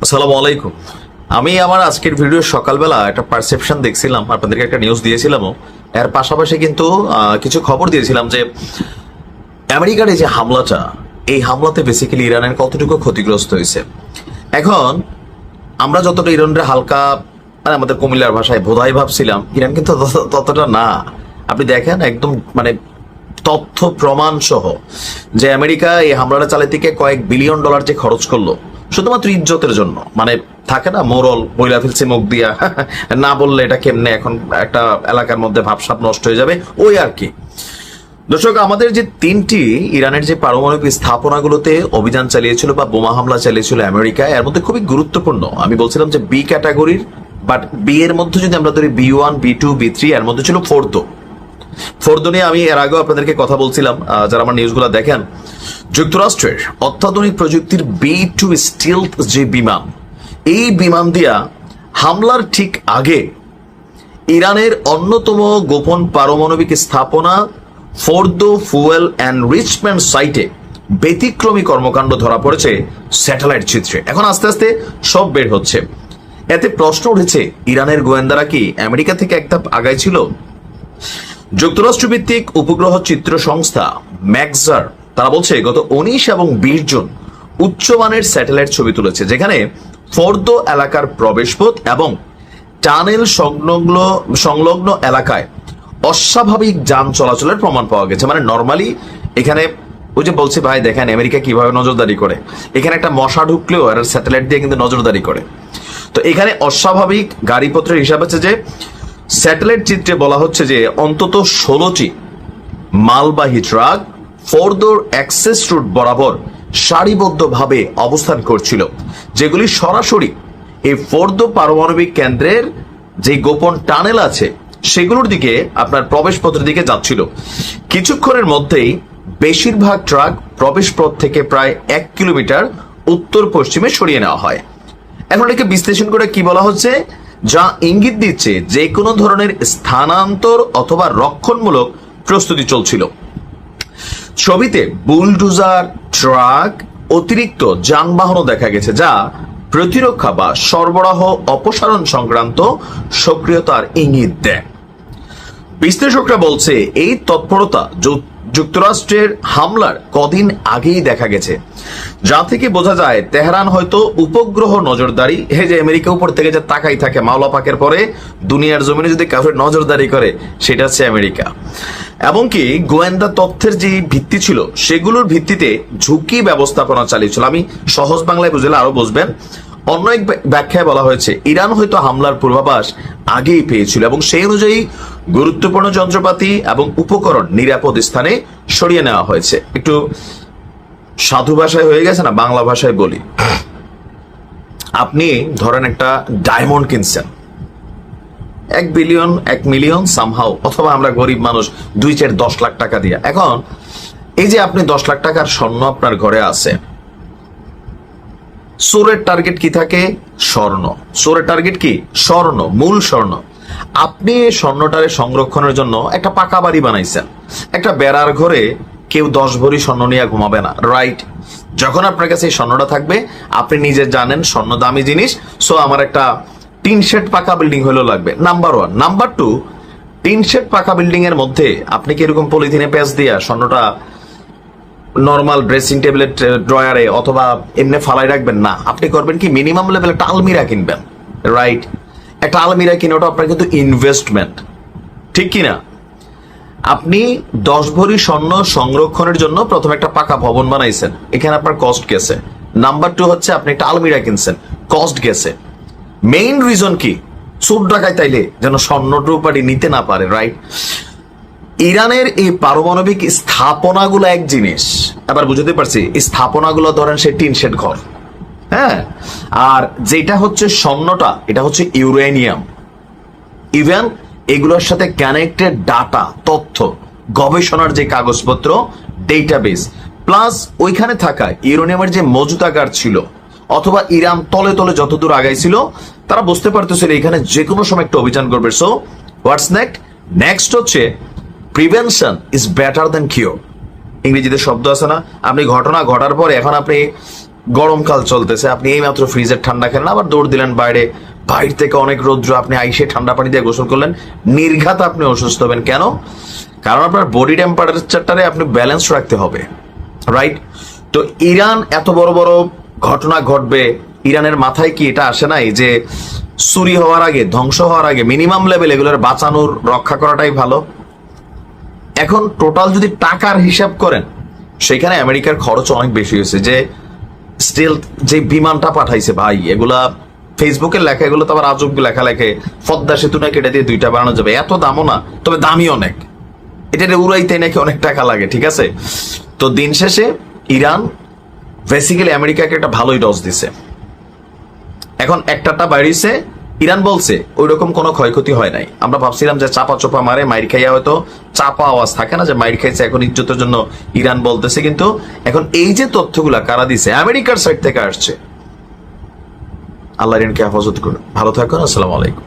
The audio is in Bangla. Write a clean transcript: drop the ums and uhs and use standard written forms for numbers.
আসসালামু আলাইকুম। আমি আমার আজকের ভিডিও সকালবেলা একটা পারসেপশন দেখছিলাম, আপনাদেরকে একটা নিউজ দিয়েছিলামও। এর পাশাপাশি কিন্তু কিছু খবর দিয়েছিলাম যে আমেরিকার এই যে হামলাটা, এই হামলাতে বেসিক্যালি ইরানের কতটুকু ক্ষতিগ্রস্ত হয়েছে। এখন আমরা যতটা ইরানের হালকা মানে আমাদের কুমিল্লার ভাষায় বোধাই ভাবছিলাম, ইরান কিন্তু ততটা না। আপনি দেখেন একদম মানে তথ্য প্রমাণ সহ যে আমেরিকা এই হামলাটা চালাতে গিয়ে কয়েক বিলিয়ন ডলার যে খরচ করলো শুধুমাত্র ইজ্জতের জন্য, মানে থাকে না মোরল বইলা ফেলছে মুখ দিয়া না বললে এটা কেমনে এখন একটা এলাকার মধ্যে ভাবসাব নষ্ট হয়ে যাবে, ওই আর কি। দর্শক, আমাদের যে তিনটি ইরানের যে পারমাণবিক স্থাপনাগুলোতে অভিযান চালিয়েছিল বা বোমা হামলা চালিয়েছিল আমেরিকা, এর মধ্যে খুবই গুরুত্বপূর্ণ আমি বলছিলাম যে বি ক্যাটাগরির, বাট বি এর মধ্যে যদি আমরা ধরি B1, B2, B3, এর মধ্যে ছিল ফোর্দো নিয়ে আমি এর আগেও আপনাদেরকে কথা বলছিলাম। যারা আমার নিউজগুলো দেখেন, যুক্তরাষ্ট্রের অত্যাধুনিক প্রযুক্তির B2 স্টিলথ যে বিমান, এই বিমান দিয়া হামলার ঠিক আগে ইরানের অন্যতম গোপন পারমাণবিক স্থাপনা ফোর্দো ফুয়েল এনরিচমেন্ট সাইটে ব্যতিক্রমী কর্মকাণ্ড ধরা পড়েছে স্যাটেলাইট চিত্রে। এখন আস্তে আস্তে সব বের হচ্ছে। এতে প্রশ্ন উঠেছে, ইরানের গোয়েন্দারা কি আমেরিকা থেকে এক ধাপ আগায় ছিল? যুক্তরাষ্ট্র ভিত্তিক উপগ্রহ চিত্র সংস্থা ম্যাক্সার তারা বলছে গত 19 এবং 20 জুন উচ্চমানের স্যাটেলাইট ছবি তুলেছে, যেখানে ফোর্দো এলাকার প্রবেশপথ এবং টানেল সংলগ্ন এলাকায় অস্বাভাবিক যান চলাচলের প্রমাণ পাওয়া গেছে। মানে নর্মালি এখানে ওই যে বলছে ভাই দেখেন আমেরিকা কিভাবে নজরদারি করে, এখানে একটা মশা ঢুকলেও এরা স্যাটেলাইট দিয়ে কিন্তু নজরদারি করে। তো এখানে অস্বাভাবিক গাড়িপত্রের হিসাব আছে যে স্যাটেলাইট চিত্রে বলা হচ্ছে যে অন্তত 16টি মালবাহী ট্রাক ফোর্দোর অ্যাক্সেস রুট বরাবর সারিবদ্ধভাবে অবস্থান করছিল, যেগুলি সরাসরি এই ফোর্দো পারমাণবিক কেন্দ্রের যে গোপন টানেল আছে সেগুলোর দিকে আপনার প্রবেশপথের দিকে যাচ্ছিল। কিছুক্ষণের মধ্যেই বেশিরভাগ ট্রাক প্রবেশপথ থেকে প্রায় 1 কিলোমিটার উত্তর পশ্চিমে সরিয়ে নেওয়া হয়। এখন এটাকে বিশ্লেষণ করে কি বলা হচ্ছে, যা ইঙ্গিত দিচ্ছে যে কোনো ধরনের স্থানান্তর অথবা রক্ষণমূলক প্রস্তুতি চলছিল। ছবিতে বুলডোজার, ট্রাক, অতিরিক্ত যানবাহনও দেখা গেছে, যা প্রতিরক্ষা বা সরবরাহ অপসারণ সংক্রান্ত সক্রিয়তার ইঙ্গিত দেয়। বিশ্লেষকরা বলছে এই তৎপরতা যুক্তরাষ্ট্রের হামলার কদিন আগেই দেখা গেছে, যা থেকে বোঝা যায় তেহরান হয়তো উপগ্রহ নজরদারি, যে আমেরিকা উপর থেকে যে তাকাই থাকে মাওলা পাকের পরে দুনিয়ার জমিনে যদি কাউকে নজরদারি করে সেটা হচ্ছে আমেরিকা। এমনকি গোয়েন্দা তথ্যের যে ভিত্তি ছিল সেগুলোর ভিত্তিতে ঝুঁকি ব্যবস্থাপনা চালিয়েছিল। আমি সহজ বাংলায় বুঝলে আরো বুঝবেন। অন্য এক ব্যাখ্যায় বলা হয়েছে ইরান হয়তো হামলার পূর্বাভাস আগেই পেয়েছিল এবং সেই অনুযায়ী গুরুত্বপূর্ণ যন্ত্রপাতি এবং উপকরণ নিরাপদ স্থানে সরিয়ে নেওয়া হয়েছে। একটু সাধু ভাষায় হয়ে গেছে না, বাংলা ভাষায় বলি। আপনি ধরেন একটা ডায়মন্ড কিনছেন 1 বিলিয়ন 1 মিলিয়ন সামহাও, অথবা আমরা গরিব মানুষ 2-4-10 লাখ টাকা দিয়ে। এখন এই যে আপনি 10 লাখ টাকার স্বর্ণ আপনার ঘরে আছে, চোরের টার্গেট কি থাকে? স্বর্ণ। চোরের টার্গেট কি? স্বর্ণ, মূল স্বর্ণ। আপনি এই স্বর্ণটারে সংরক্ষণের জন্য একটা পাকা বাড়ি বানাইছেন। একটা বেড়ার ঘরে কেউ 10 ভরি স্বর্ণ নিয়ে ঘুমাবে না, রাইট? যখন আপনার কাছে এই স্বর্ণটা থাকবে, আপনি নিজে জানেন স্বর্ণ দামি জিনিস, সো আমার একটা টিন শেড পাকা বিল্ডিং হলেও লাগবে, নাম্বার 1। নাম্বার 2, টিন শেড পাকা বিল্ডিং এর মধ্যে আপনি কি এরকম পলিথিনে প্যাচ দিয়া স্বর্ণটা নর্মাল ড্রেসিং টেবিলের ড্রয়ারে অথবা এমনি ফালাই রাখবেন না। আপনি করবেন কি, মিনিমাম লেভেল একটা আলমিরা কিনবেন, রাইট? একটা আলমিরা কিনে ওটা আপনার কিন্তু ইনভেস্টমেন্ট, ঠিক কিনা? আপনি 10 ভরি স্বর্ণ সংরক্ষণের জন্য প্রথমে একটা পাকা ভবন বানাইছেন, এখানে আপনার কস্ট গেছে। নাম্বার 2 হচ্ছে আপনি একটা আলমিরা কিনছেন, কস্ট গেছে। মেইন রিজন কি? চোর ডাকাই তাইলে যেন স্বর্ণ রূপাটি নিতে না পারে, রাইট? ইরানের এই পারমাণবিক স্থাপনাগুলো এক জিনিস, আবার বুঝতে পারছি স্থাপনাগুলো ধরেন সে টিন শেড ঘর, হ্যাঁ। আর যেটা হচ্ছে স্বর্ণটা, এটা হচ্ছে ইউরেনিয়াম। ইভেন এগুলোর সাথে কানেক্টেড ডাটা, তথ্য, গবেষণার যে কাগজপত্র, ডেটাবেস, প্লাস ওইখানে থাকা ইউরেনিয়ামের যে মজুতাগার ছিল, অথবা ইরান তলে তলে যতদূর আগাইছিল তারা বুঝতে পারতেছিল এখানে যে কোনো সময় একটা অভিযান করবে। সো হোয়াটস নেক্সট হচ্ছে prevention is better than cure. ইংরেজিতে শব্দ আছে না, আপনি ঘটনা ঘটার পরে এখন আপনি গরমকাল চলতেছে, আপনি এই মাত্র ফ্রিজের ঠান্ডা খেলেন, আবার দৌড় দিলেন বাইরে, বাইরে থেকে অনেক রৌদ্র, আপনি আইসে ঠান্ডা পানি দিয়ে গোসল করলেন, নির্ঘাত আপনি অসুস্থ হবেন। কেন? কারণ আপনার বডি টেম্পারেচারটারে আপনি ব্যালেন্স রাখতে হবে, রাইট? তো ইরান এত বড় বড় ঘটনা ঘটবে, ইরানের মাথায় কি এটা আসে নাই যে চুরি হওয়ার আগে, ধ্বংস হওয়ার আগে মিনিমাম লেভেল এগুলোর বাঁচানোর, রক্ষা করাটাই ভালো? এখন টোটাল যদি টাকার হিসাব করেন, সেখানে আমেরিকার খরচ অনেক বেশি হয়েছে। যে স্টিল যে বিমানটা পাঠাইছে ভাই, এগুলা ফেসবুকের লেখা, এগুলো তো আবার আজব লেখা লেখে, পদ্মা সেতু নাকি এটা দিয়ে 2টা বানানো যাবে, এত দামও না, তবে দামি অনেক, এটা উড়াইতে নাকি অনেক টাকা লাগে, ঠিক আছে? তো দিন শেষে ইরান বেসিক্যালি আমেরিকাকে একটা ভালোই ডজ দিছে। এখন একটাটা বাইরেছে, ইরান বলছে ওই রকম কোনো ক্ষয়ক্ষতি হয় নাই। আমরা ভাবছিলাম যে চাপা চোপা মারে, মাইর খাইয়া হয়তো চাপা আওয়াজ থাকে না যে মাইর খাইছে, এখন ইজ্জতের জন্য ইরান বলতেছে। কিন্তু এখন এই যে তথ্যগুলা কারা দিছে, আমেরিকার সাইড থেকে আসছে। আল্লাহ ইরানকে হেফাজত করুন। ভালো থাকুন। আসসালামু আলাইকুম।